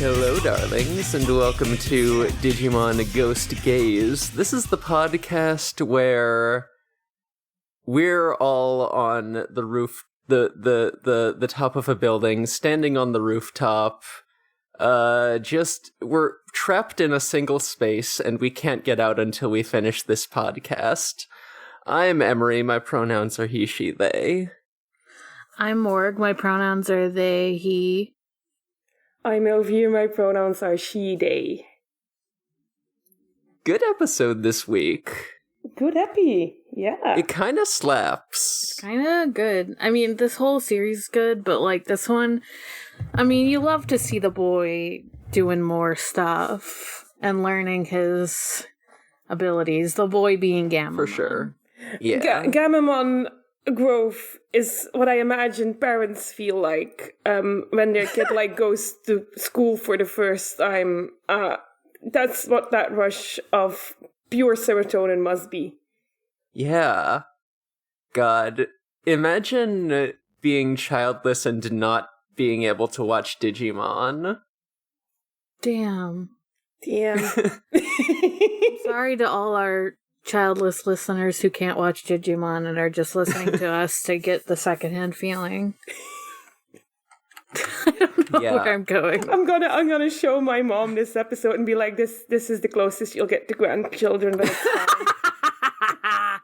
Hello, darlings, and welcome to Digimon Ghost Gaze. This is the podcast where we're all on the roof, the top of a building, standing on the rooftop. We're trapped in a single space, and we can't get out until we finish this podcast. I'm Emery. My pronouns are he, she, they. I'm Morg. My pronouns are they, he. I'm Elvira. My pronouns are she, they. Good episode this week. Good epi, yeah. It kind of slaps. It's kind of good. I mean, this whole series is good, but like this one, I mean, you love to see the boy doing more stuff and learning his abilities. The boy being Gammamon. For sure. Yeah. Gammamon growth is what I imagine parents feel like when their kid goes to school for the first time. That's what that rush of pure serotonin must be. Yeah. God. Imagine being childless and not being able to watch Digimon. Damn. Sorry to all our childless listeners who can't watch Digimon and are just listening to us to get the secondhand feeling. I don't know where I'm going. I'm gonna show my mom this episode and be like, this is the closest you'll get to grandchildren, but it's fine.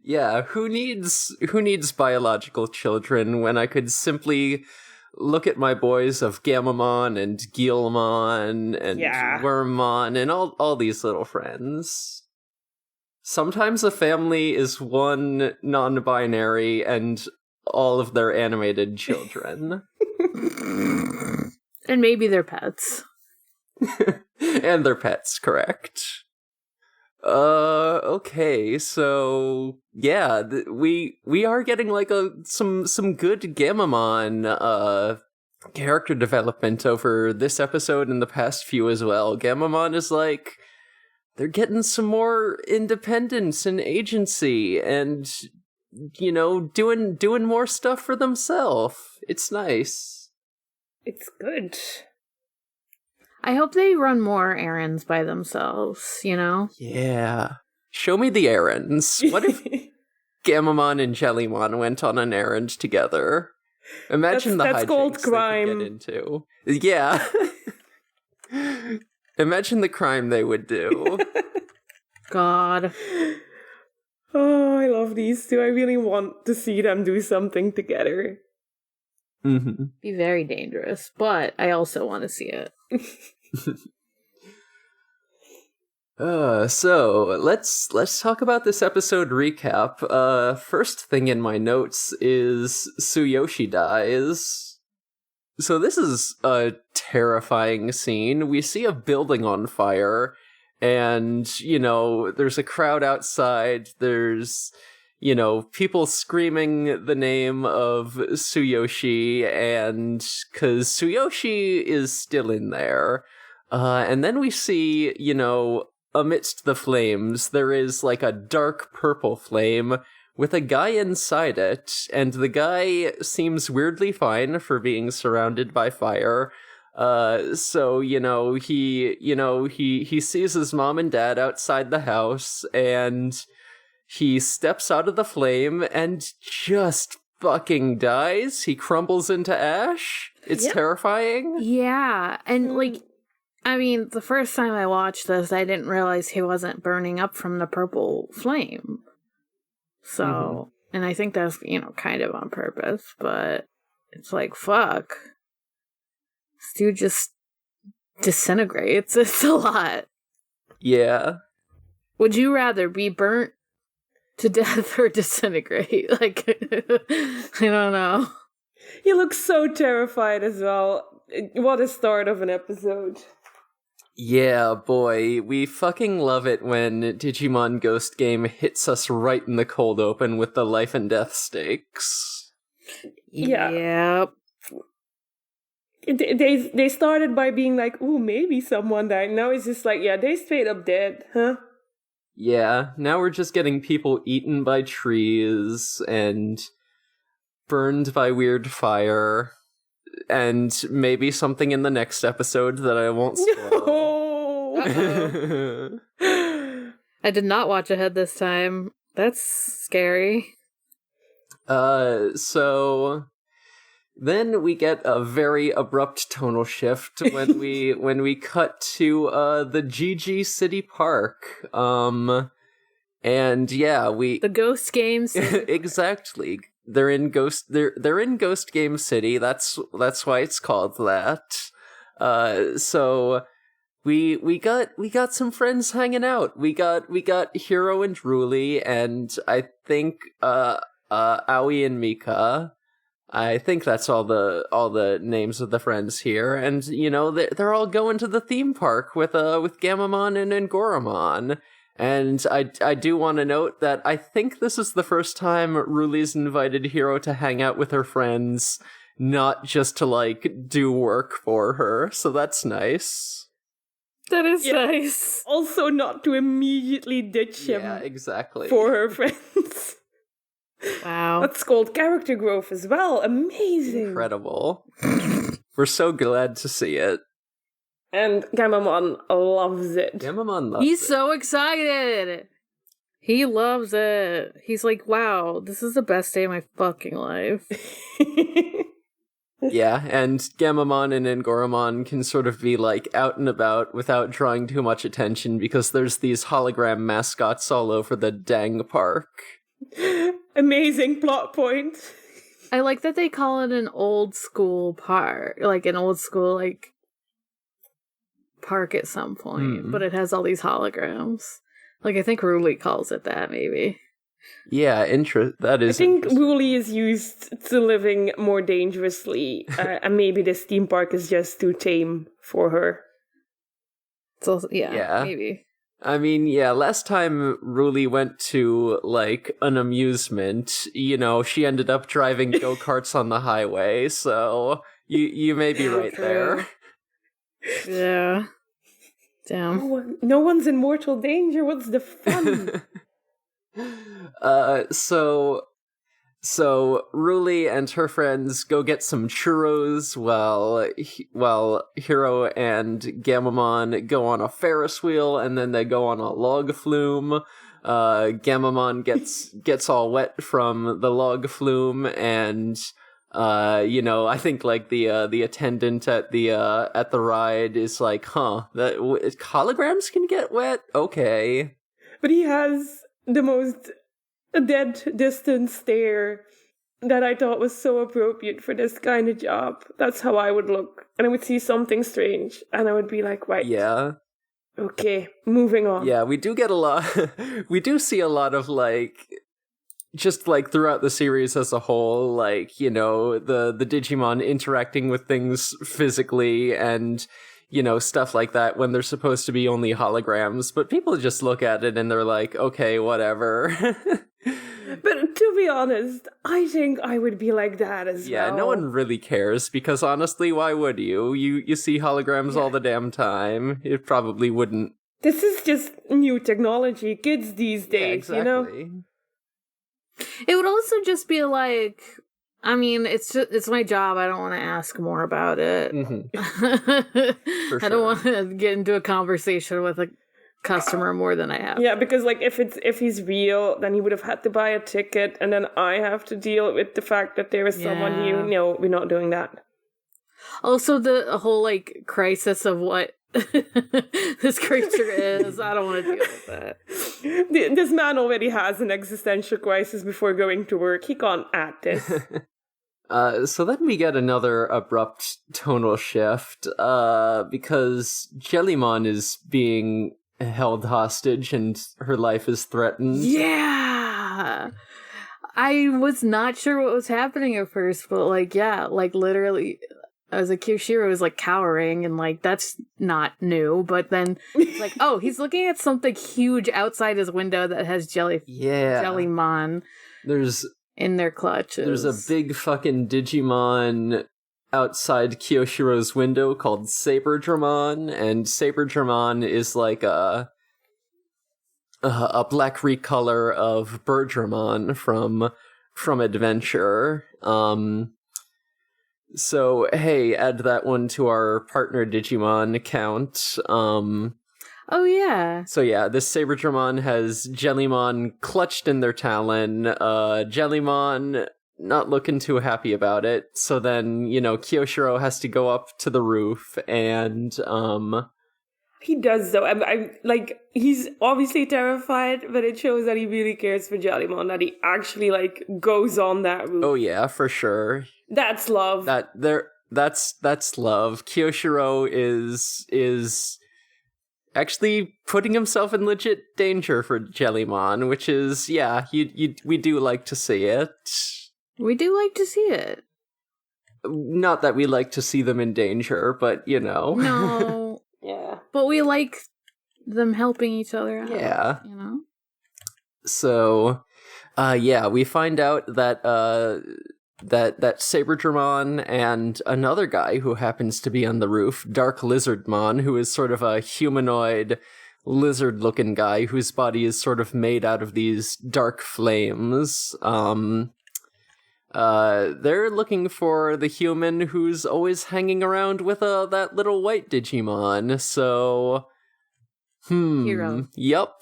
Yeah, who needs biological children when I could simply look at my boys of Gammamon and Gellymon and Wormmon and all these little friends. Sometimes a family is one non-binary and all of their animated children. And maybe their pets. And their pets, correct. Okay, so yeah, we are getting like some good Gammamon character development over this episode and the past few as well. Gammamon is like, they're getting some more independence and agency and, you know, doing more stuff for themselves. It's nice. It's good. I hope they run more errands by themselves, you know? Yeah. Show me the errands. What if Gammamon and Jellymon went on an errand together? Imagine that's called crime. They could get into. Yeah. Imagine the crime they would do. God. Oh, I love these two. I really want to see them do something together. Mm-hmm. Be very dangerous, but I also want to see it. So let's talk about this episode recap. First thing in my notes is Tsuyoshi dies. So this is a terrifying scene. We see a building on fire, and, you know, there's a crowd outside. There's, you know, people screaming the name of Tsuyoshi, and because Tsuyoshi is still in there. And then we see, you know, amidst the flames, there is like a dark purple flame with a guy inside it, and the guy seems weirdly fine for being surrounded by fire. So, you know, he sees his mom and dad outside the house, and he steps out of the flame and just fucking dies. He crumbles into ash. It's terrifying. Yeah, and like, I mean, the first time I watched this, I didn't realize he wasn't burning up from the purple flame. So, and I think that's, you know, kind of on purpose, but it's like, fuck. This dude just disintegrates. It's a lot. Yeah. Would you rather be burnt to death or disintegrate? Like, I don't know. He looks so terrified as well. What a start of an episode. Yeah, boy, we fucking love it when Digimon Ghost Game hits us right in the cold open with the life and death stakes. Yeah. Yep. They started by being like, ooh, maybe someone died. Now it's just like, yeah, they straight up dead, huh? Yeah, now we're just getting people eaten by trees and burned by weird fire. and maybe something in the next episode that I won't spoil. No. I did not watch ahead this time. That's scary. So then we get a very abrupt tonal shift when we cut to the GG City Park. And yeah, the Ghost Game City. Exactly. They're in Ghost Game City. That's why it's called that. So we got some friends hanging out. We got Hiro and Ruli, and I think Aoi and Mika. I think that's all the names of the friends here, and you know they're all going to the theme park with Gamamon and Angoramon. And I do want to note that I think this is the first time Ruli's invited Hiro to hang out with her friends, not just to like do work for her. So that's nice. That is nice. Also, not to immediately ditch him. Yeah, exactly. For her friends. Wow. That's called character growth as well. Amazing. Incredible. We're so glad to see it. And Gamamon loves it. Gamamon loves He's it. so excited. He loves it. He's like, wow, this is the best day of my fucking life. Yeah, and Gamamon and Angoramon can sort of be like out and about without drawing too much attention because there's these hologram mascots all over the dang park. Amazing plot point. I like that they call it an old school park, like an old school like park at some point, but it has all these holograms. Like I think Ruli calls it that, maybe. Yeah, that is. I think Ruli is used to living more dangerously, and maybe this theme park is just too tame for her. So yeah, maybe. I mean, yeah, last time Ruli went to, like, an amusement, you know, she ended up driving go-karts on the highway, so you may be right there. Yeah. Damn. No one's in mortal danger, what's the fun? So Ruli and her friends go get some churros while Hiro and Gamamon go on a Ferris wheel, and then they go on a log flume. Gamamon gets all wet from the log flume, and you know, I think like the attendant at the ride is like, that holograms can get wet? Okay. But he has the most dead distance stare that I thought was so appropriate for this kind of job. That's how I would look. And I would see something strange, and I would be like, right. Yeah. Okay, moving on. Yeah, we do get a lot. We do see a lot of, like, just, like, throughout the series as a whole, like, you know, the Digimon interacting with things physically and, you know, stuff like that when they're supposed to be only holograms. But people just look at it and they're like, okay, whatever. But to be honest, I think I would be like that as well. Yeah, no one really cares, because honestly, why would you? You see holograms all the damn time. It probably wouldn't. This is just new technology. Kids these days, exactly. You know? It would also just be like, I mean, it's my job. I don't want to ask more about it. Mm-hmm. I don't want to get into a conversation with a customer more than I have. Yeah, because like if he's real, then he would have had to buy a ticket, and then I have to deal with the fact that there is someone new. No, we're not doing that. Also, the whole like crisis of what this creature is. I don't want to deal with that. This man already has an existential crisis before going to work. He can't add this. So then we get another abrupt tonal shift, because Jellymon is being held hostage and her life is threatened. Yeah! I was not sure what was happening at first, but like, yeah, like literally, as a Kyoshiro was like cowering, and like, that's not new, but then it's like, oh, he's looking at something huge outside his window that has Jellymon in their clutches. There's a big fucking Digimon outside Kyoshiro's window called Saberdramon, and Saberdramon is like a black recolor of Birdramon from Adventure. So, hey, add that one to our partner Digimon account. Oh, yeah. So yeah, this Saberdramon has Jellymon clutched in their talon. Jellymon not looking too happy about it. So then, Kyoshiro has to go up to the roof and, He does, though. I'm like, he's obviously terrified, but it shows that he really cares for Jellymon, that he actually, like, goes on that roof. Oh yeah, for sure. That's love. That's love. Kyoshiro is actually putting himself in legit danger for Jellymon, which is, yeah, we do like to see it. We do like to see it. Not that we like to see them in danger, but, No. Yeah. But we like them helping each other out. Yeah. So, we find out that that Saberdramon and another guy who happens to be on the roof, Dark Lizardmon, who is sort of a humanoid lizard-looking guy whose body is sort of made out of these dark flames. They're looking for the human who's always hanging around with that little white Digimon. So, Hero. Yup.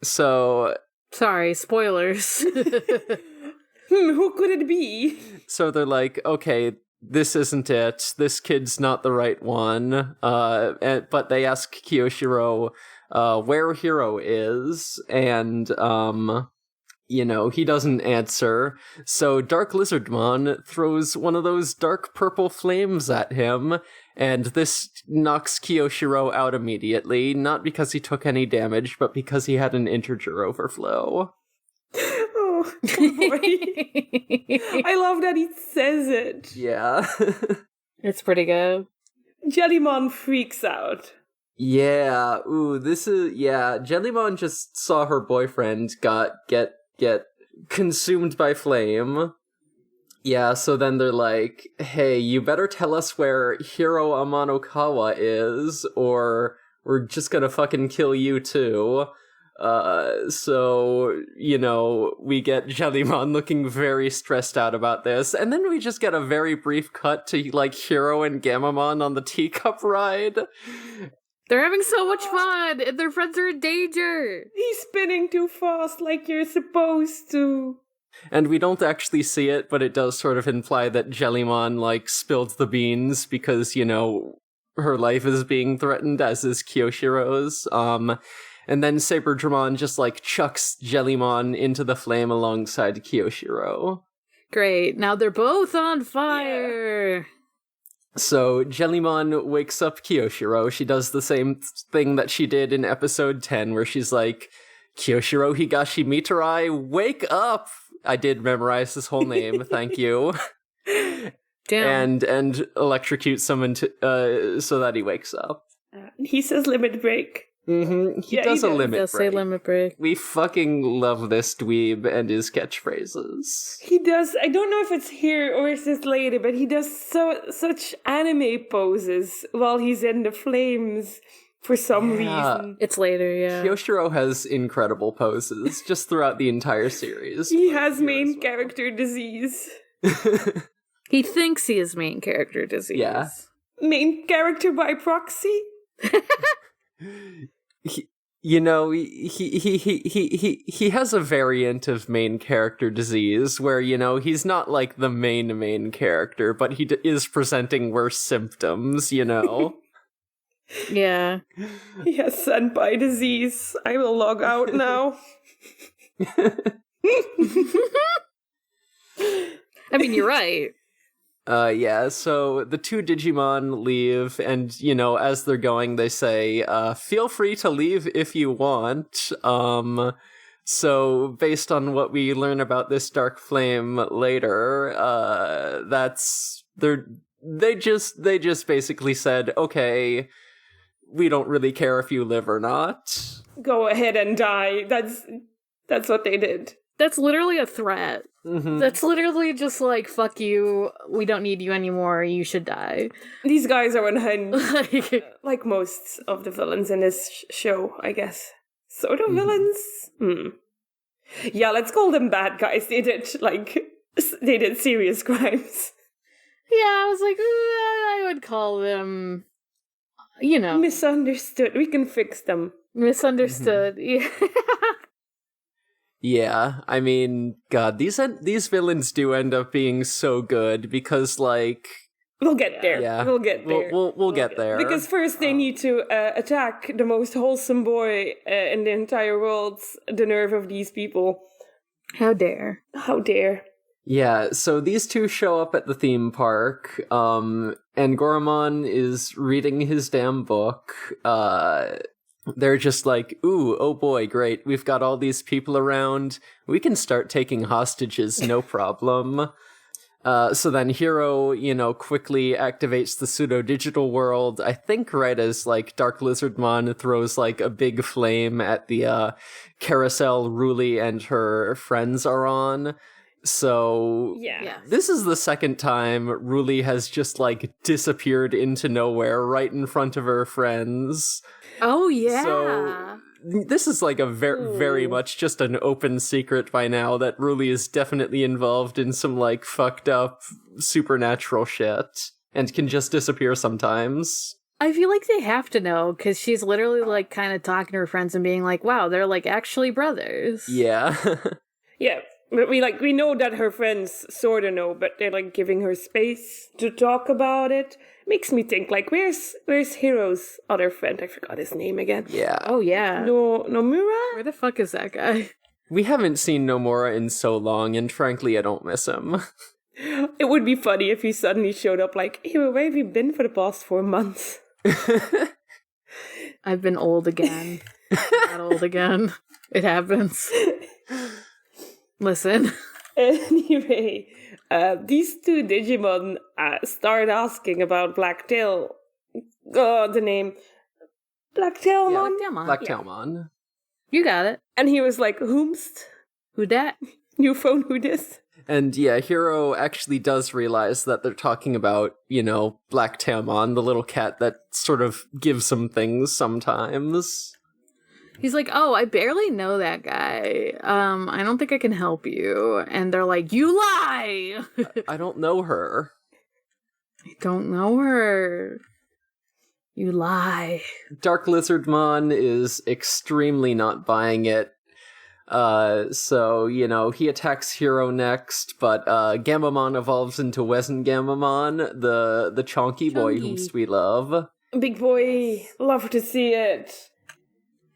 So, sorry, spoilers. Who could it be? So they're like, okay, this isn't it. This kid's not the right one. But they ask Kyoshiro where Hiro is, and he doesn't answer. So Dark Lizardmon throws one of those dark purple flames at him, and this knocks Kyoshiro out immediately, not because he took any damage, but because he had an integer overflow. Oh, boy. I love that he says it. Yeah. It's pretty good. Jellymon freaks out. Yeah. Ooh, Jellymon just saw her boyfriend get consumed by flame. Yeah, so then they're like, hey, you better tell us where Hiro Amanokawa is, or we're just gonna fucking kill you too. So, we get Jellymon looking very stressed out about this, and then we just get a very brief cut to, like, Hiro and Gammamon on the teacup ride. They're having so much fun, and their friends are in danger. He's spinning too fast like you're supposed to. And we don't actually see it, but it does sort of imply that Jellymon, like, spilled the beans because, her life is being threatened, as is Kyoshiro's. And then Saberdramon just, like, chucks Jellymon into the flame alongside Kyoshiro. Great. Now they're both on fire. Yeah. So Jellymon wakes up Kyoshiro. She does the same thing that she did in episode 10, where she's like, Kyoshiro Higashi Mitarai, wake up! I did memorize his whole name, thank you. Damn. And electrocutes someone so that he wakes up. He says limit break. Mm-hmm. He does a limit break. Say limit break. We fucking love this dweeb and his catchphrases. He does. I don't know if it's here or if it's later, but he does such anime poses while he's in the flames for some reason. It's later, yeah. Kyoshiro has incredible poses just throughout the entire series. He has main character disease. He thinks he has main character disease. Yeah. Main character by proxy? He has a variant of main character disease where, he's not like the main character, but he is presenting worse symptoms, Yeah. He has senpai disease. I will log out now. I mean, you're right. So the two Digimon leave, and, as they're going, they say, feel free to leave if you want. So based on what we learn about this dark flame later, they just basically said, okay, we don't really care if you live or not. Go ahead and die. That's what they did. That's literally a threat. Mm-hmm. That's literally just like, fuck you, we don't need you anymore, you should die. These guys are unhinged. Like most of the villains in this show, I guess. Sort of villains? Yeah, let's call them bad guys. They did serious crimes. I was like, I would call them, Misunderstood. We can fix them. misunderstood. Yeah. Yeah, I mean, God, these villains do end up being so good because, like, we'll get there. Yeah, we'll get there. We'll get there. Because first they need to attack the most wholesome boy in the entire world. The nerve of these people! How dare! How dare! Yeah, so these two show up at the theme park, and Goromon is reading his damn book. They're just like, ooh, oh boy, great, we've got all these people around, we can start taking hostages, no problem. So then Hero, quickly activates the pseudo-digital world, I think right as, like, Dark Lizardmon throws, like, a big flame at the carousel Ruli and her friends are on. So, this is the second time Ruli has just, like, disappeared into nowhere right in front of her friends. Oh, yeah. So, this is, like, a very much just an open secret by now that Ruli is definitely involved in some, like, fucked up supernatural shit and can just disappear sometimes. I feel like they have to know, because she's literally, like, kind of talking to her friends and being like, wow, they're, like, actually brothers. Yeah. Yeah. But we know that her friends sort of know, but they're, like, giving her space to talk about it. Makes me think, like, where's Hiro's other friend? I forgot his name again. Yeah. Oh, yeah. Nomura? Where the fuck is that guy? We haven't seen Nomura in so long, and frankly, I don't miss him. It would be funny if he suddenly showed up like, Hiro, where have you been for the past 4 months? I've been old again. Not old again. It happens. Listen. Anyway, these two Digimon start asking about Blacktail. Oh, the name. Blacktailmon? Blacktailmon. You got it. And he was like, whomst? Who dat? New phone, who dis? And yeah, Hiro actually does realize that they're talking about, Blacktailmon, the little cat that sort of gives some things sometimes. He's like, oh, I barely know that guy. I don't think I can help you. And they're like, you lie! I don't know her. I don't know her. You lie. Dark Lizardmon is extremely not buying it. So, he attacks Hero next, but Gamamon evolves into Wesengamamon, the chonky boy whom we love. Big boy, love to see it.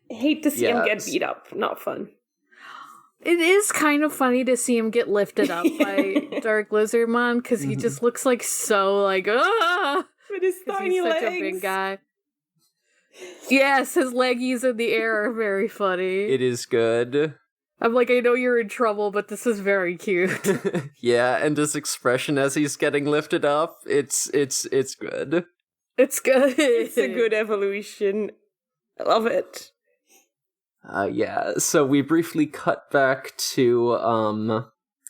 Hate to see him get beat up. Not fun. It is kind of funny to see him get lifted up by Dark Lizardmon, because he just looks like so, like, ah! With his tiny legs. He's such a big guy. Yes, his leggies in the air are very funny. It is good. I'm like, I know you're in trouble, but this is very cute. Yeah, and his expression as he's getting lifted up, it's good. It's good. It's a good evolution. I love it. So we briefly cut back to,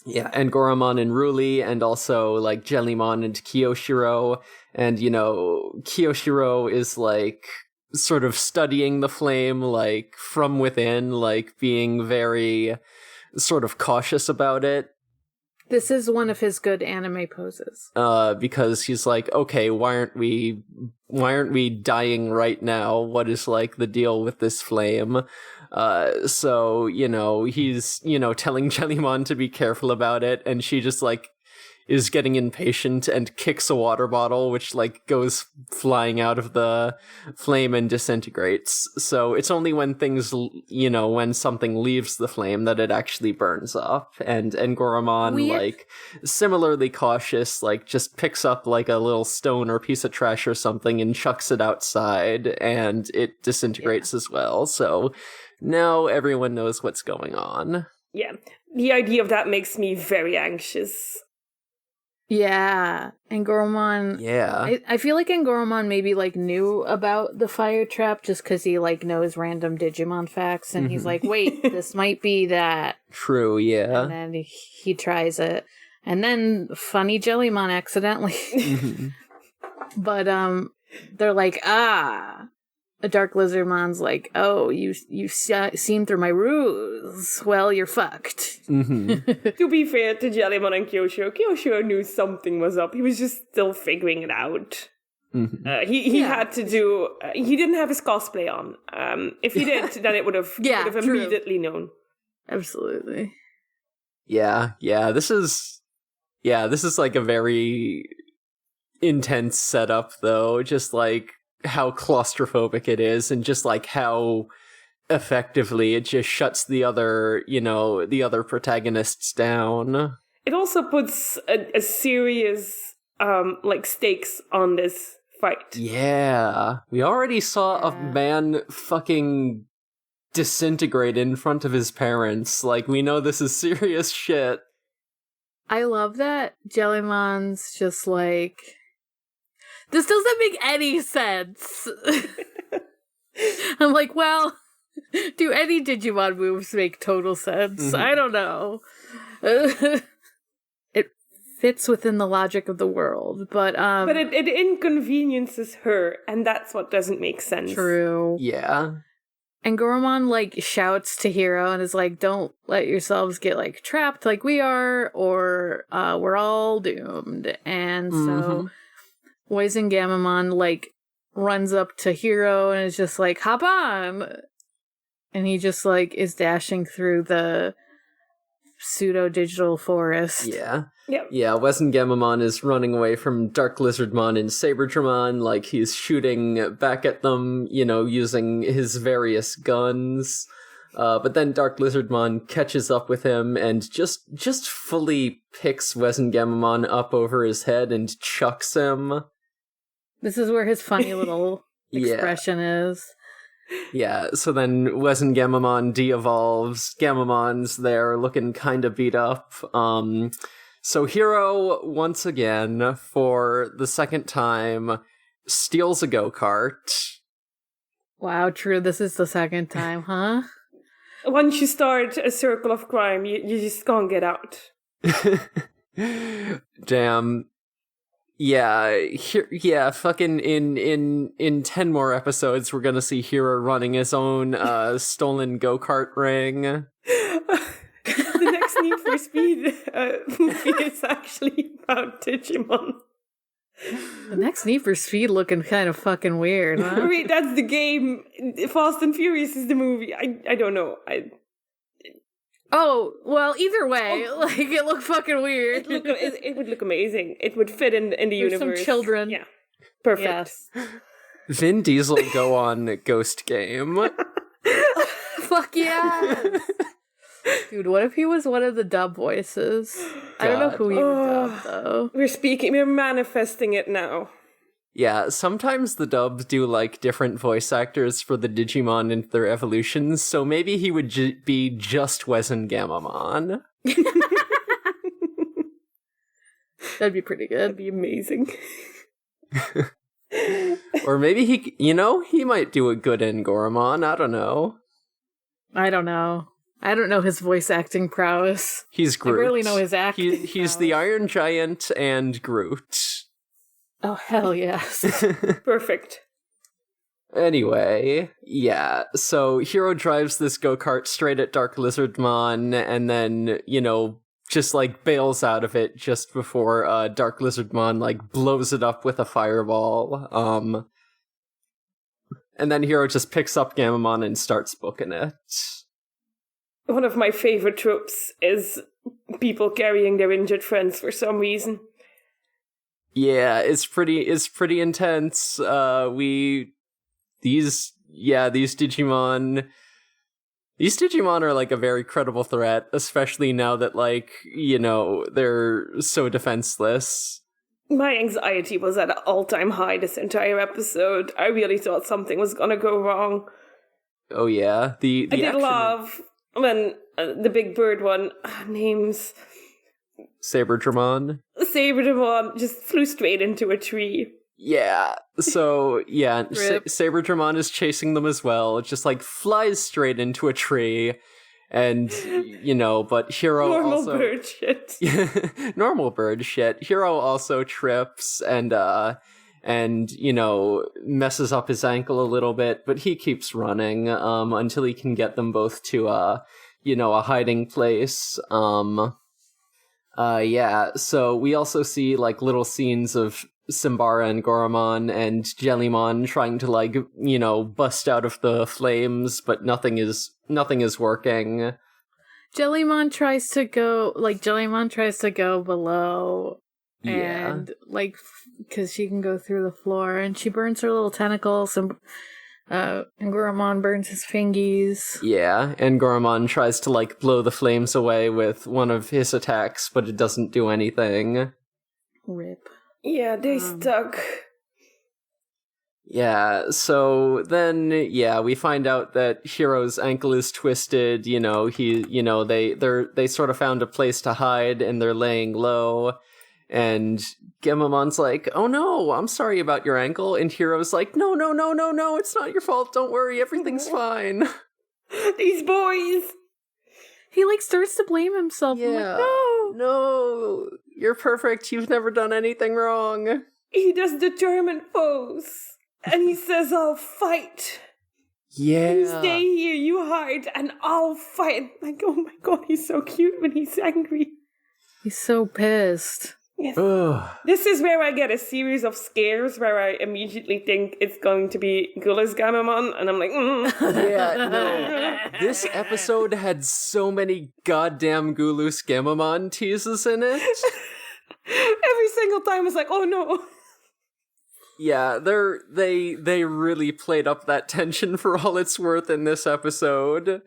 Angoromon and Ruli, and also, like, Jellymon and Kiyoshiro, and, Kiyoshiro is, like, sort of studying the flame, like, from within, like, being very sort of cautious about it. This is one of his good anime poses. Because he's like, okay, why aren't we dying right now? What is, like, the deal with this flame? So, he's, telling Jellymon to be careful about it, and she just, like, is getting impatient and kicks a water bottle, which, like, goes flying out of the flame and disintegrates. So it's only when things, when something leaves the flame that it actually burns up. And Goromon, like, similarly cautious, like, just picks up, like, a little stone or piece of trash or something and chucks it outside, and it disintegrates as well. So now everyone knows what's going on. Yeah. The idea of that makes me very anxious. Yeah, Angoromon. Yeah. I feel like Angoromon maybe, like, knew about the fire trap just because he, like, knows random Digimon facts, and he's like, wait, this might be that. True, yeah. And then he tries it. And then funny Jellymon accidentally. But, they're like, a Dark Lizardmon's like, oh, you've seen through my ruse. Well, you're fucked. Mm-hmm. To be fair to Jellymon and Kyosho knew something was up. He was just still figuring it out. Mm-hmm. He had to do. He didn't have his cosplay on. If he did, then it would have immediately known. Absolutely. Yeah. This is like a very intense setup, though. Just like how claustrophobic it is, and just like how effectively it just shuts the other protagonists down. It also puts a serious stakes on this fight. Yeah, we already saw a man fucking disintegrate in front of his parents. Like, we know this is serious shit. I love that Jellymon's just like, this doesn't make any sense. I'm like, well, do any Digimon moves make total sense? I don't know. It fits within the logic of the world, but it inconveniences her, and that's what doesn't make sense. True. Yeah. And Goromon, like, shouts to Hiro and is like, don't let yourselves get, like, trapped like we are, or we're all doomed. And so Wizengamamon, like, runs up to Hiro and is just like, hop on! And he just, like, is dashing through the pseudo-digital forest. Yeah. Yep. Yeah, Wizengamamon is running away from Dark Lizardmon and Saberdramon, like he's shooting back at them, using his various guns. But then Dark Lizardmon catches up with him and just fully picks Wizengamamon up over his head and chucks him. This is where his funny little expression is. Yeah, so then Wizengamamon de-evolves. Gamamon's there looking kinda beat up. So Hiro, once again, for the second time, steals a go-kart. Wow, true. This is the second time, huh? Once you start a circle of crime, you just can't get out. Damn. Yeah, fucking in 10 more episodes, we're gonna see Hiro running his own stolen go-kart ring. The next Need for Speed movie is actually about Digimon. The next Need for Speed looking kind of fucking weird, huh? I mean, that's the game. Fast and Furious is the movie. I don't know. Oh, well, either way, it looked fucking weird. It would look amazing. It would fit in the universe. Some children. Yeah. Perfect. Yes. Vin Diesel go on Ghost Game. Fuck yes! Dude, what if he was one of the dub voices? God. I don't know who he would dub, though. We're manifesting it now. Yeah, sometimes the dubs do, like, different voice actors for the Digimon and their evolutions, so maybe he would be just Wizengamamon. That'd be pretty good. That'd be amazing. Or maybe he might do a good Ngoromon, I don't know. I don't know his voice acting prowess. He's Groot. I barely know his acting He's the Iron Giant and Groot. Oh, hell yes. Perfect. Anyway, yeah, so Hiro drives this go-kart straight at Dark Lizardmon, and then, just, like, bails out of it just before Dark Lizardmon, like, blows it up with a fireball. And then Hiro just picks up Gamamon and starts booking it. One of my favorite tropes is people carrying their injured friends for some reason. Yeah, it's pretty intense. These Digimon are like a very credible threat, especially now that, like, they're so defenseless. My anxiety was at an all-time high this entire episode. I really thought something was gonna go wrong. Oh yeah, I did love when the big bird one names Saberdramon just flew straight into a tree. Yeah, so, yeah, Saberdramon is chasing them as well. It just, like, flies straight into a tree, and, but Hiro Normal bird shit. Normal bird shit. Hiro also trips, and, and, messes up his ankle a little bit, but he keeps running until he can get them both to, a hiding place. So we also see, like, little scenes of Simbara and Goramon and Jellymon trying to, like, bust out of the flames, but nothing is working. Jellymon tries to go below, and, like, because she can go through the floor, and she burns her little tentacles, and Goramon burns his fingies. Yeah, and Goramon tries to, like, blow the flames away with one of his attacks, but it doesn't do anything. Rip. Yeah, they stuck. Yeah, so then, we find out that Hiro's ankle is twisted, they sort of found a place to hide, and they're laying low, and Gamomon's like, oh no, I'm sorry about your ankle, and Hiro's like, no, it's not your fault, don't worry, everything's fine. These boys! He, like, starts to blame himself. Yeah, like, no, you're perfect, you've never done anything wrong. He does the German pose. And he says, I'll fight. Yeah. You stay here, you hide, and I'll fight. Like, oh my god, he's so cute when he's angry. He's so pissed. Yes. This is where I get a series of scares where I immediately think it's going to be Gulas Gamamon, and I'm like, Yeah, no. This episode had so many goddamn Gulus Gamamon teases in it. Every single time it's like, oh no. Yeah, they really played up that tension for all it's worth in this episode.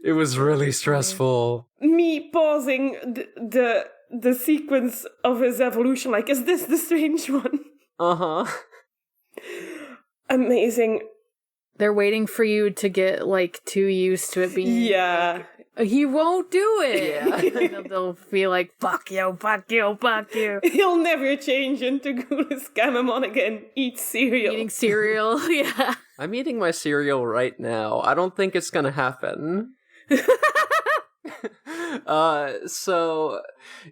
It was really stressful. Me pausing the sequence of his evolution, like, is this the strange one? Uh-huh. Amazing. They're waiting for you to get, like, too used to it being... Yeah. Like, he won't do it! Yeah. And they'll be like, fuck you. He'll never change into Gulas Gamamon again. Eat cereal. Eating cereal, yeah. I'm eating my cereal right now. I don't think it's gonna happen. So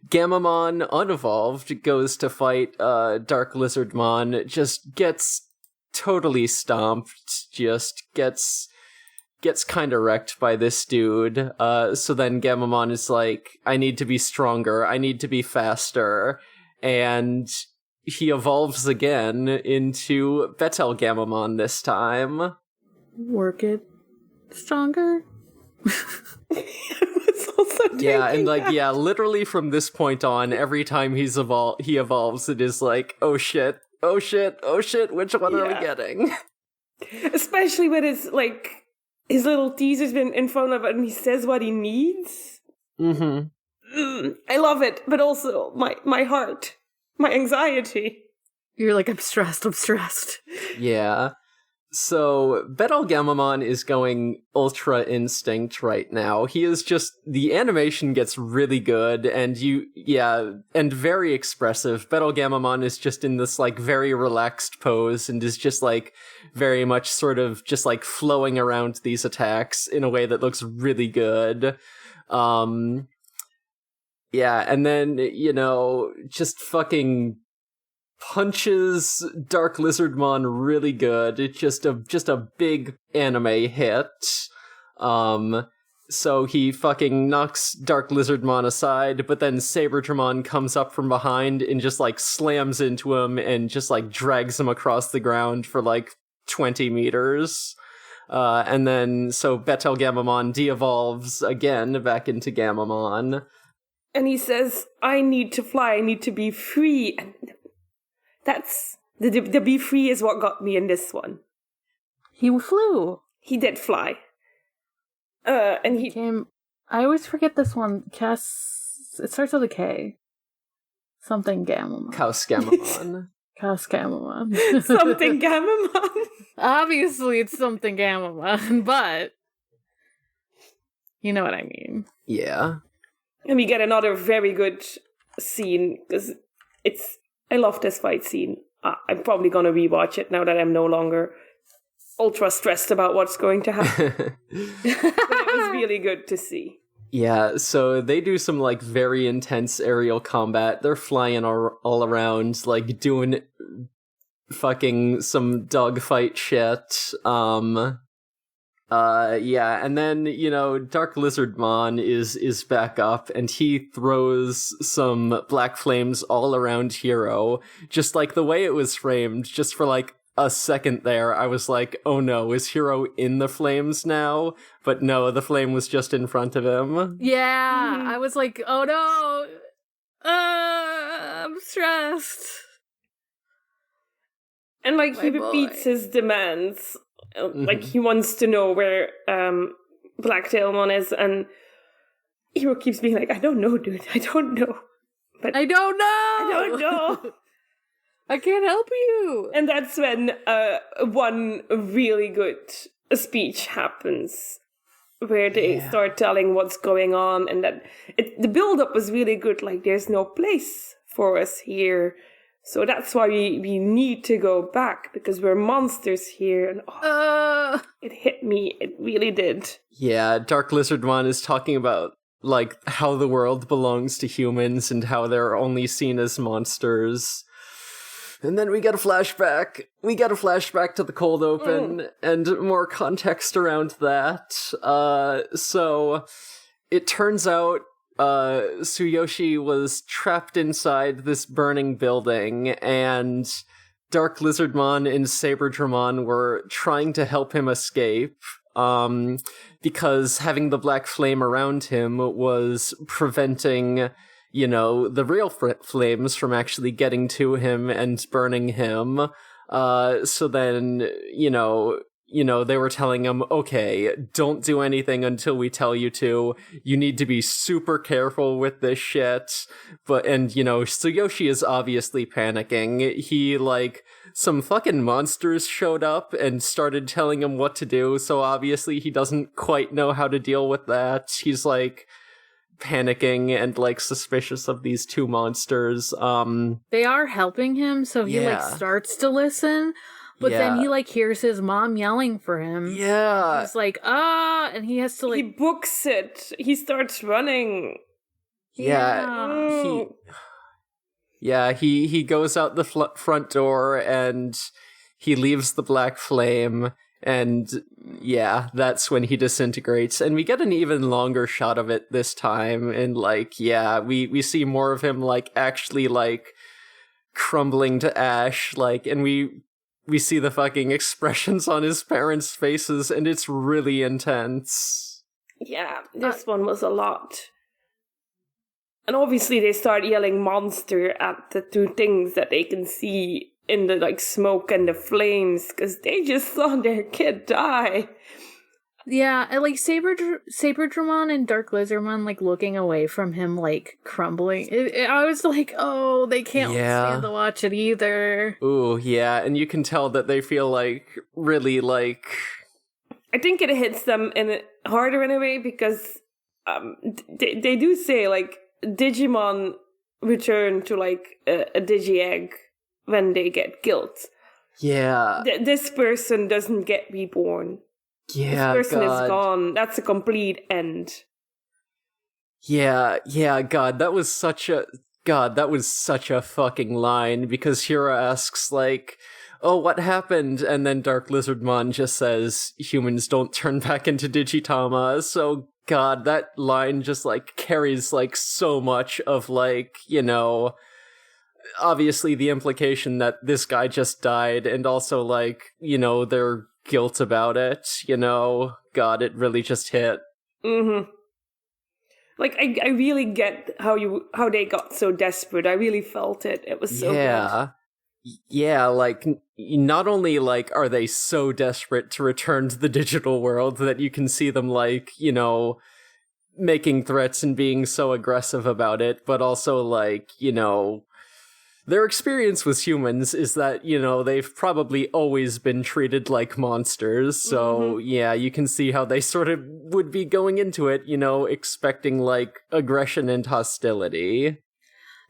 Gamamon unevolved goes to fight Dark Lizardmon, just gets totally stomped, just gets kind of wrecked by this dude. So then Gamamon is like, I need to be stronger, I need to be faster, and he evolves again into Betel Gamamon this time. Work it stronger. Yeah, and like, yeah, literally from this point on, every time he evolves, it is like, oh shit, which one are we getting? Especially when it's like, his little teaser's been in front of it and he says what he needs. Mm-hmm. I love it, but also my heart, my anxiety. You're like, I'm stressed. Yeah. So, Betel Gamamon is going Ultra Instinct right now. He is just, the animation gets really good, and and very expressive. Betel Gamamon is just in this, like, very relaxed pose, and is just, like, very much sort of just, like, flowing around these attacks in a way that looks really good. And then, just fucking punches Dark Lizardmon really good. It's just a big anime hit. So he fucking knocks Dark Lizardmon aside, but then Saberdramon comes up from behind and just like slams into him and just like drags him across the ground for like 20 meters. And then so Betel Gamamon de-evolves again back into Gamamon. And he says, I need to fly, I need to be free. And that's, the be free is what got me in this one. He flew. He did fly. And he came. I always forget this one. It starts with a K. Something Gamamon. Kaus Gamamon. Kaus Gamamon. Something Gamamon. Obviously, it's something Gamamon, but you know what I mean. Yeah. And we get another very good scene because I love this fight scene. I'm probably gonna rewatch it now that I'm no longer ultra stressed about what's going to happen. But it was really good to see. Yeah, so they do some like very intense aerial combat. They're flying all around, like doing fucking some dogfight shit. Yeah, and then, Dark Lizardmon is back up, and he throws some black flames all around Hero, just like the way it was framed, just for like a second there, I was like, oh no, is Hero in the flames now? But no, the flame was just in front of him. Yeah, I was like, oh no, I'm stressed. And like he repeats his demands. Like he wants to know where Black Jellymon is, and Hero keeps being like, I don't know, dude. I don't know. But I don't know. I don't know. I can't help you. And that's when one really good speech happens, where they start telling what's going on, and that the build-up was really good. Like, there's no place for us here. So that's why we need to go back, because we're monsters here. And it hit me. It really did. Yeah, Dark Lizardmon is talking about, like, how the world belongs to humans and how they're only seen as monsters. And then we get a flashback. We get a flashback to the cold open and more context around that. So it turns out Tsuyoshi was trapped inside this burning building, and Dark Lizardmon and Saberdramon were trying to help him escape, because having the black flame around him was preventing, the real flames from actually getting to him and burning him. So then, they were telling him, okay, don't do anything until we tell you to. You need to be super careful with this shit. Tsuyoshi is obviously panicking. He, some fucking monsters showed up and started telling him what to do, so obviously he doesn't quite know how to deal with that. He's, panicking and suspicious of these two monsters. They are helping him, so he starts to listen, but then he hears his mom yelling for him. Yeah. He's like, and he has to he books it. He starts running. Yeah. He goes out the front door and he leaves the black flame. And that's when he disintegrates, and we get an even longer shot of it this time, and we see more of him actually crumbling to ash, and we see the fucking expressions on his parents' faces, and it's really intense. Yeah, this one was a lot. And obviously they start yelling monster at the two things that they can see in the smoke and the flames, because they just saw their kid die. Yeah, and Saberdramon and Dark Lizardmon looking away from him, crumbling. I was like, oh, they can't stand to watch it either. Ooh, yeah, and you can tell that they feel really I think it hits them harder in a way, because they do say Digimon return to a Digi-Egg when they get killed. Yeah. This person doesn't get reborn. Yeah, this person is gone. That's a complete end. Yeah, God, that was such a fucking line, because Hiro asks, oh, what happened? And then Dark Lizardmon just says, humans don't turn back into Digitama. So, God, that line just, carries, so much of, obviously the implication that this guy just died, and also their guilt about it, God, it really just hit. I really get how they got so desperate. I really felt it. It was so good. Yeah, not only are they so desperate to return to the digital world that you can see them making threats and being so aggressive about it, but also their experience with humans is that, they've probably always been treated like monsters. So, you can see how they sort of would be going into it, expecting, aggression and hostility.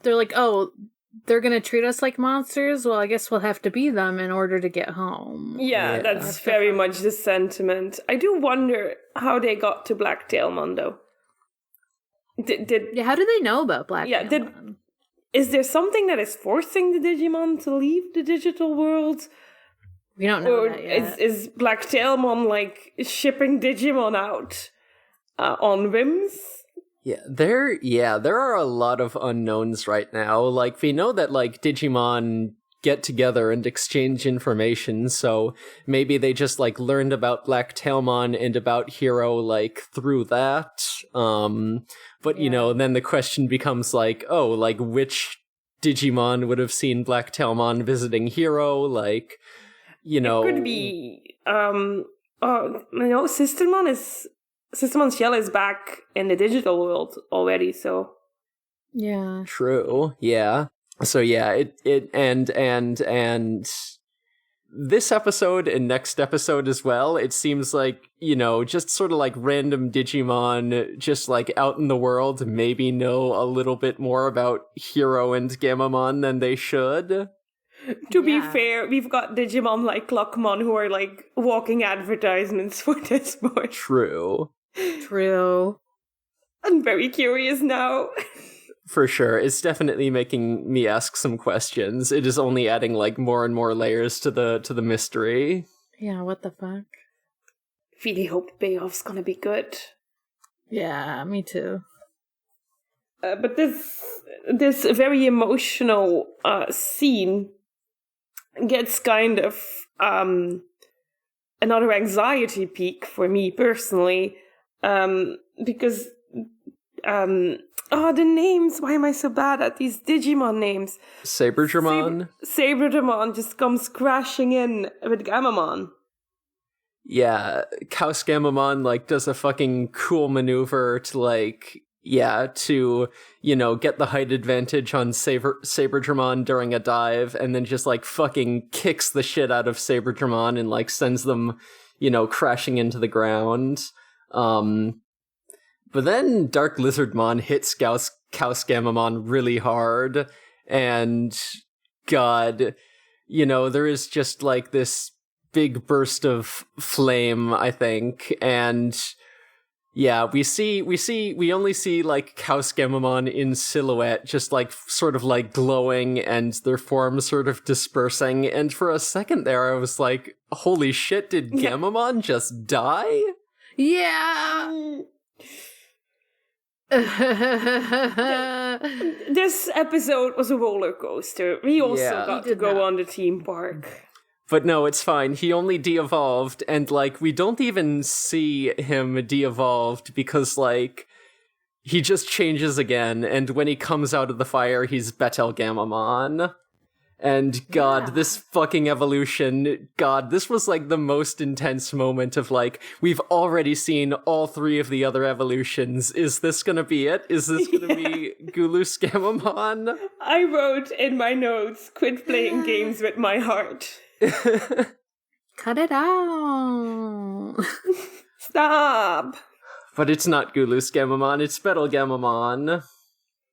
They're like, oh, they're gonna treat us like monsters? Well, I guess we'll have to be them in order to get home. Yeah, that's very much the sentiment. I do wonder how they got to Black Jellymon, though. How do they know about Black Jellymon? is there something that is forcing the Digimon to leave the digital world? We don't know Or that yet. is Black Tailmon like shipping Digimon out on whims? There are a lot of unknowns right now. Like, we know that, like, Digimon get together and exchange information, so maybe they just, like, learned about Black Tailmon and about Hero, like, through that. But, you know, then the question becomes, like, oh, like, which Digimon would have seen Black Tailmon visiting Hero? Like, you know... It could be, Sistermon's shell is back in the digital world already, so... Yeah. True, yeah. So yeah, and this episode and next episode as well, it seems like, you know, just sort of like random Digimon just like out in the world maybe know a little bit more about Hero and Gammamon than they should. To be fair, we've got Digimon like Clockmon who are like walking advertisements for this boy. True. I'm very curious now. For sure. It's definitely making me ask some questions. It is only adding like more and more layers to the mystery. Yeah, what the fuck? Really hope the payoff's gonna be good. Yeah, me too. But this very emotional scene gets kind of another anxiety peak for me personally, because the names, why am I so bad at these Digimon names? Saberdramon? Saberdramon just comes crashing in with Gammamon. Yeah, Chaos Gammamon, like, does a fucking cool maneuver to, like, to, you know, get the height advantage on Saberdramon during a dive, and then just, like, fucking kicks the shit out of Saberdramon and, like, sends them, you know, crashing into the ground. But then Dark Lizardmon hits Chaos Gammamon really hard, and God, you know, there is just, like, this big burst of flame, I think, and yeah, we only see like Chaos Gammamon in silhouette, just like sort of like glowing and their forms sort of dispersing, and for a second there I was like, holy shit, did Gammamon just die? Yeah. This episode was a roller coaster. We also got to go on the theme park. But no, it's fine. He only de-evolved, and, like, we don't even see him de-evolved because, like, he just changes again, and when he comes out of the fire, he's Betel Gammamon. And, God, this fucking evolution, God, this was, like, the most intense moment of, like, we've already seen all three of the other evolutions. Is this gonna be it? Is this gonna be Gulus Gammamon? I wrote in my notes, quit playing games with my heart. Cut it out. Stop. But it's not Gulus Gammamon, it's Betel Gammamon.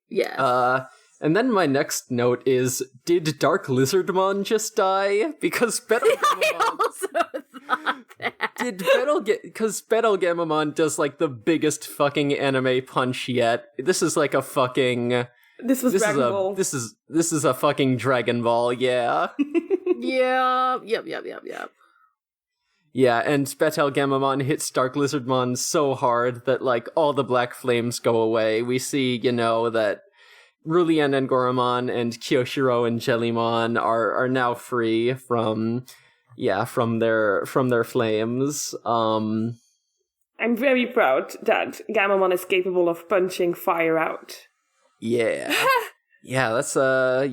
Yeah. And then my next note is, did Dark Lizardmon just die? Because Betel Gammamon... I also thought that. Because Betel Gammamon does, like, the biggest fucking anime punch yet. This is like a fucking... This was Dragon Ball. This is a fucking Dragon Ball, yeah. Yep. Yeah, and Betel Gammamon hits Dark Lizardmon so hard that, like, all the black flames go away. We see, you know, that Rulien and Goramon and Kyoshiro and Jellymon are now free from their flames. I'm very proud that Gammamon is capable of punching fire out. Yeah. Yeah, that's a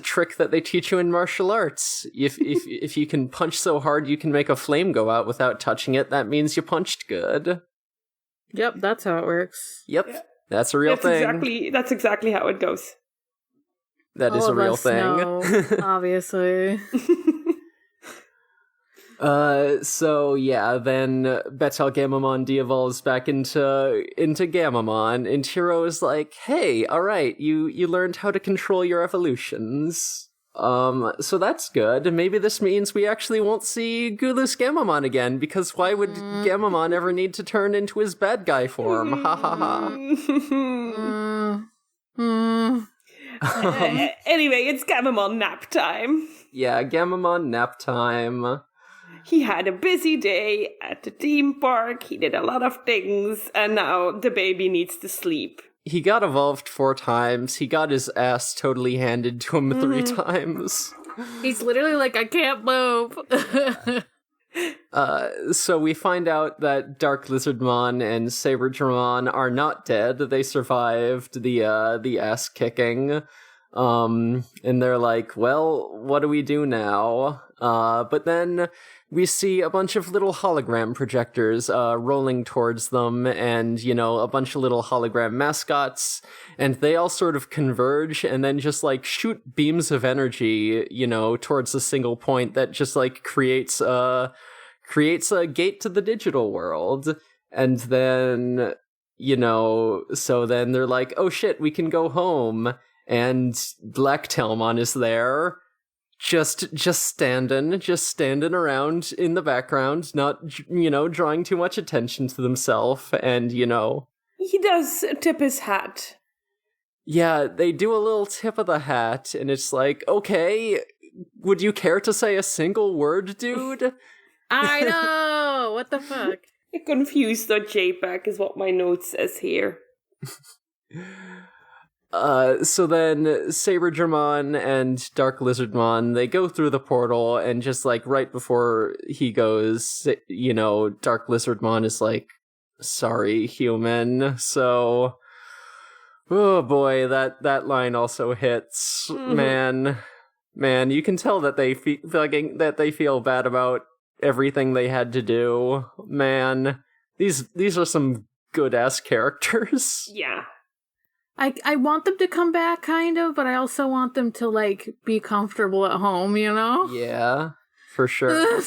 trick that they teach you in martial arts. If you can punch so hard you can make a flame go out without touching it, that means you punched good. Yep, that's how it works. Yep. Yeah. That's a real thing. That's exactly how it goes. That is a real thing. Know, obviously. So yeah, then Betel Gammamon de-evolves back into Gammamon, and Hiro is like, hey, alright, you learned how to control your evolutions. So that's good. Maybe this means we actually won't see Gulus Gammamon again, because why would Gammamon ever need to turn into his bad guy form? Ha ha ha. Anyway, it's Gammamon nap time. Yeah, Gammamon nap time. He had a busy day at the theme park, he did a lot of things, and now the baby needs to sleep. He got evolved 4 times, he got his ass totally handed to him 3 times. He's literally like, I can't move. So we find out that Dark Lizardmon and Saberdramon are not dead. They survived the ass kicking. And they're like, well, what do we do now? But then we see a bunch of little hologram projectors rolling towards them, and, you know, a bunch of little hologram mascots, and they all sort of converge and then just, like, shoot beams of energy, you know, towards a single point that just, like, creates a gate to the digital world. And then, you know, so then they're like, oh shit, we can go home. And Black Telmon is there, just standing around in the background, not, you know, drawing too much attention to himself, and, you know... He does tip his hat. Yeah, they do a little tip of the hat, and it's like, okay, would you care to say a single word, dude? I know! What the fuck? Confused.jpg is what my note says here. So then Saberdramon and Dark Lizardmon, they go through the portal, and just, like, right before he goes, you know, Dark Lizardmon is like, sorry, human. So, oh boy, that line also hits. Man, you can tell that they feel bad about everything they had to do. Man, these are some good-ass characters. Yeah. I want them to come back, kind of, but I also want them to, like, be comfortable at home, you know? Yeah, for sure.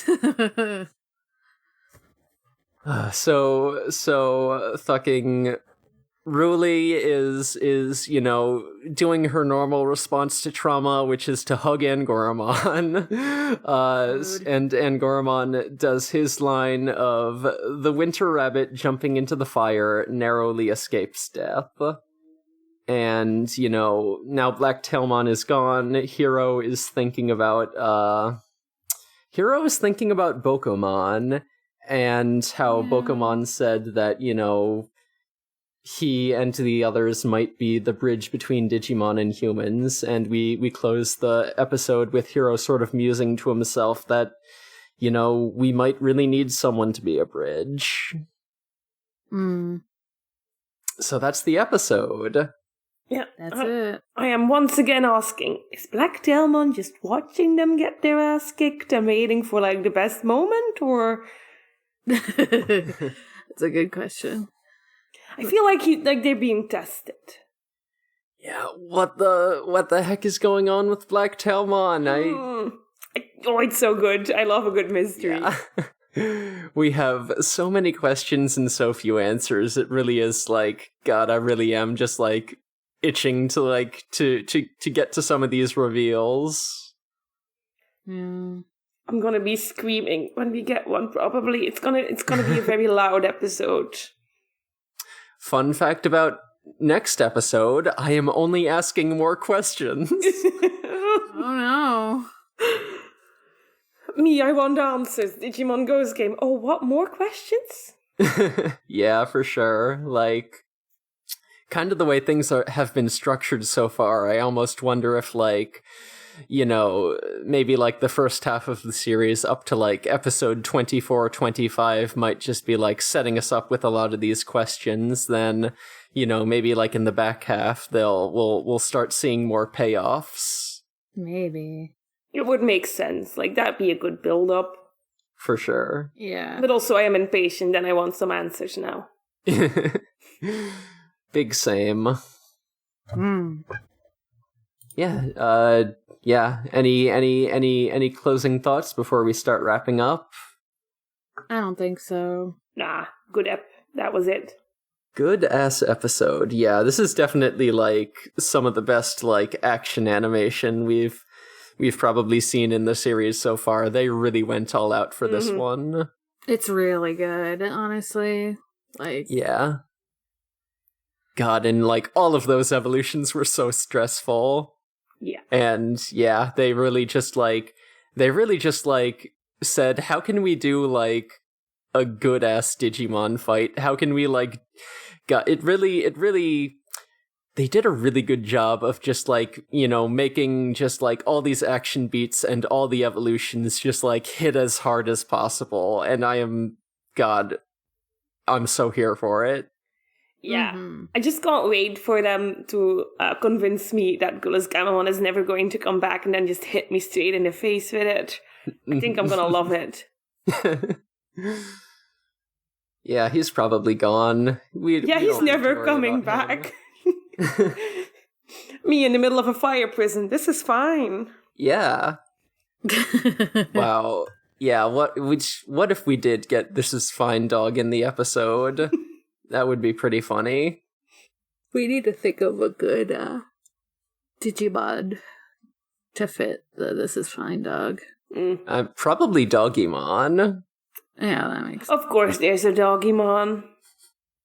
So fucking Ruli is, you know, doing her normal response to trauma, which is to hug Angoramon. And Angoramon does his line of, the winter rabbit jumping into the fire narrowly escapes death. And, you know, now Black Telmon is gone, Hero is thinking about Bokomon, and how Bokomon said that, you know, he and the others might be the bridge between Digimon and humans, and we close the episode with Hero sort of musing to himself that, you know, we might really need someone to be a bridge. So that's the episode. Yeah, That's it. I am once again asking, is Black Telmon just watching them get their ass kicked and waiting for, like, the best moment, or... That's a good question. I feel like they're being tested. Yeah, what the heck is going on with Black Telmon? Oh, it's so good. I love a good mystery. Yeah. We have so many questions and so few answers. It really is like, God, I really am just, like, itching to, like, to get to some of these reveals. Yeah. I'm gonna be screaming when we get one, probably. It's gonna be a very loud episode. Fun fact about next episode, I am only asking more questions. Oh no. Me, I want answers. Digimon Ghost Game. Oh, what, more questions? Yeah, for sure. Like, kind of the way things have been structured so far, I almost wonder if, like, you know, maybe, like, the first half of the series up to, like, episode 24, 25 might just be, like, setting us up with a lot of these questions. Then, you know, maybe, like, in the back half, we'll start seeing more payoffs. Maybe. It would make sense. Like, that'd be a good build-up. For sure. Yeah. But also, I am impatient and I want some answers now. Big same. Yeah. Yeah. Any closing thoughts before we start wrapping up? I don't think so. Nah, good ep. That was it. Good ass episode. Yeah, this is definitely, like, some of the best, like, action animation we've probably seen in the series so far. They really went all out for this one. It's really good, honestly. Like, yeah. God, and like all of those evolutions were so stressful. Yeah. And yeah, they really just said, how can we do like a good ass Digimon fight? How can we like it really they did a really good job of just like, you know, making just like all these action beats and all the evolutions just like hit as hard as possible. And I'm so here for it. Yeah. Mm-hmm. I just can't wait for them to convince me that Ghost-Gamon is never going to come back and then just hit me straight in the face with it. I think I'm gonna love it. Yeah, he's probably gone. He's never coming back. Me in the middle of a fire prison. This is fine. Yeah. Wow. Yeah, what if we did get This Is Fine Dog in the episode? That would be pretty funny. We need to think of a good Digimon to fit the This Is Fine Dog. Probably Doggymon. Yeah, that makes sense. Of course there's a Doggymon.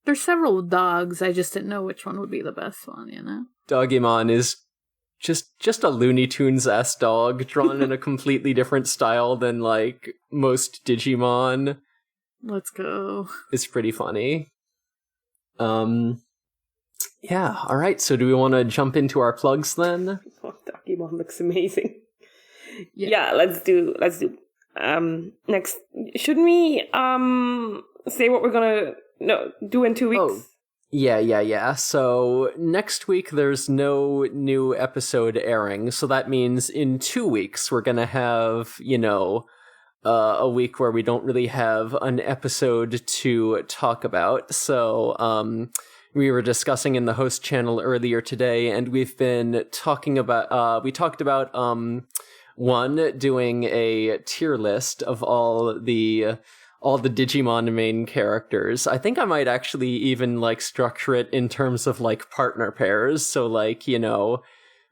There's several dogs, I just didn't know which one would be the best one, you know? Doggymon is just a Looney Tunes-ass dog, drawn in a completely different style than, like, most Digimon. Let's go. It's pretty funny. Yeah, alright, so do we want to jump into our plugs then? Oh, Doggymon looks amazing. Yeah, let's do next. Shouldn't we say what we're gonna do in 2 weeks? Oh, yeah. So next week there's no new episode airing, so that means in 2 weeks we're gonna have, you know, a week where we don't really have an episode to talk about. So we were discussing in the host channel earlier today, and we've been talking about we talked about one, doing a tier list of all the Digimon main characters. I think I might actually even like structure it in terms of like partner pairs. So like, you know,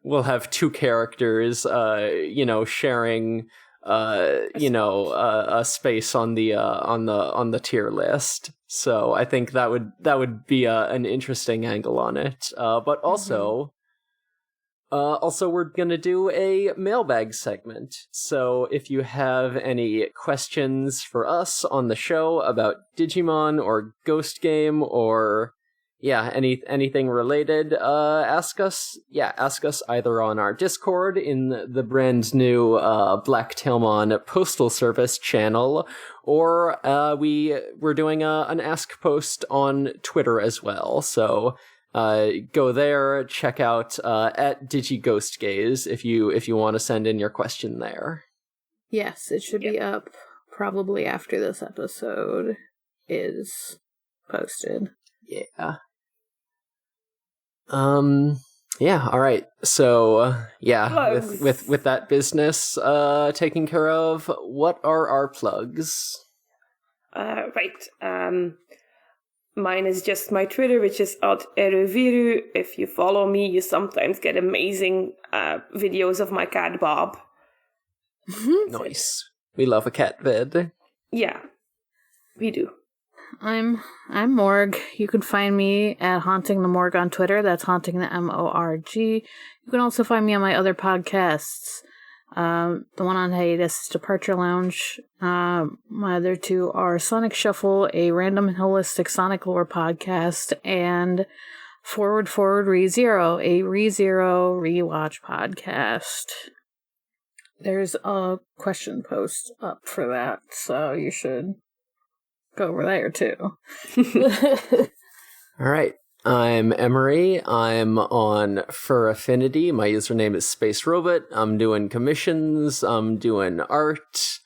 we'll have two characters, you know, sharing, you know, a space on the tier list. So I think that would be an interesting angle on it. But also. Also, we're going to do a mailbag segment. So if you have any questions for us on the show about Digimon or Ghost Game or, yeah, anything related, ask us either on our Discord in the brand new Blacktailmon Postal Service channel, or we're doing an Ask Post on Twitter as well. So go there, check out at DigiGhostGaze if you want to send in your question there. Yes, it should be up probably after this episode is posted. Yeah. Yeah, all right. So, with that business taken care of, what are our plugs? Right. Mine is just my Twitter, which is @eruviru. If you follow me, you sometimes get amazing videos of my cat Bob. Nice. We love a cat vid. Yeah, we do. I'm Morg. You can find me at Haunting the Morg on Twitter. That's Haunting the MORG. You can also find me on my other podcasts. The one on hiatus is Departure Lounge. My other two are Sonic Shuffle, a random and holistic Sonic lore podcast, and Forward ReZero, a ReZero rewatch podcast. There's a question post up for that, so you should go over there too. All right. I'm Emery. I'm on Fur Affinity. My username is Space Robot. I'm doing commissions. I'm doing art.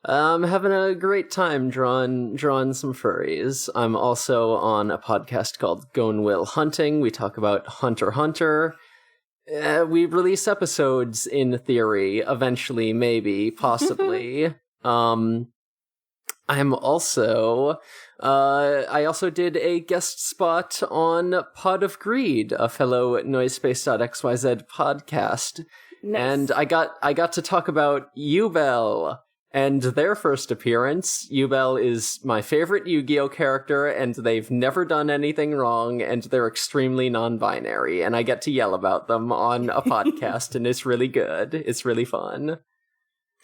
I'm having a great time drawing some furries. I'm also on a podcast called Gone Will Hunting. We talk about Hunter x Hunter. We release episodes in theory, eventually, maybe, possibly. I'm also, I also did a guest spot on Pod of Greed, a fellow Noisepace.xyz podcast. Nice. And I got to talk about Ubel And their first appearance, Yubel is my favorite Yu-Gi-Oh character, and they've never done anything wrong, and they're extremely non-binary, and I get to yell about them on a podcast, and it's really good. It's really fun.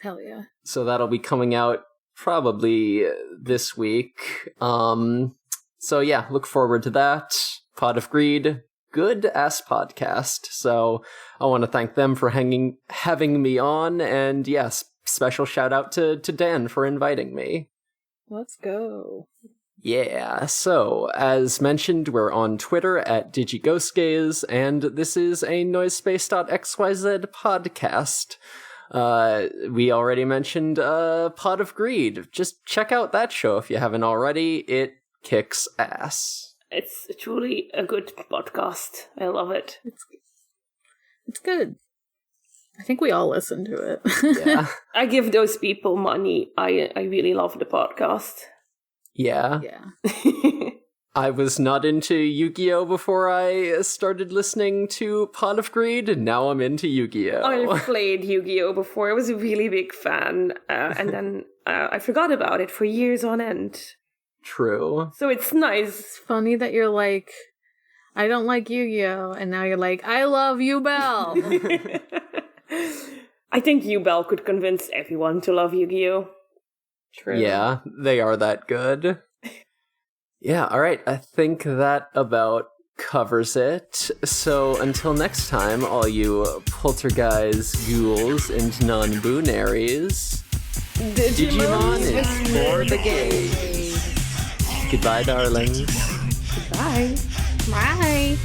Hell yeah. So that'll be coming out probably this week. So yeah, look forward to that. Pot of Greed, good-ass podcast. So I want to thank them for having me on, and yes, special shout out to Dan for inviting me. Let's go. Yeah, so as mentioned, we're on Twitter at DigiGhostGaze, and this is a Noisespace.xyz podcast. We already mentioned Pot of Greed. Just check out that show if you haven't already. It kicks ass. It's truly a good podcast. I love it. It's good. I think we all listen to it. Yeah. I give those people money. I really love the podcast. Yeah. Yeah. I was not into Yu-Gi-Oh before I started listening to Pot of Greed, and now I'm into Yu-Gi-Oh. I've played Yu-Gi-Oh before. I was a really big fan, and then I forgot about it for years on end. True. So it's nice. It's funny that you're like, I don't like Yu-Gi-Oh, and now you're like, I love Yubel. I think Yubel could convince everyone to love Yu-Gi-Oh. True. Yeah, they are that good. Yeah, alright, I think that about covers it. So until next time, all you poltergeist ghouls and non-boonaries, Digimon is for the game. Goodbye, darlings. Bye. Bye.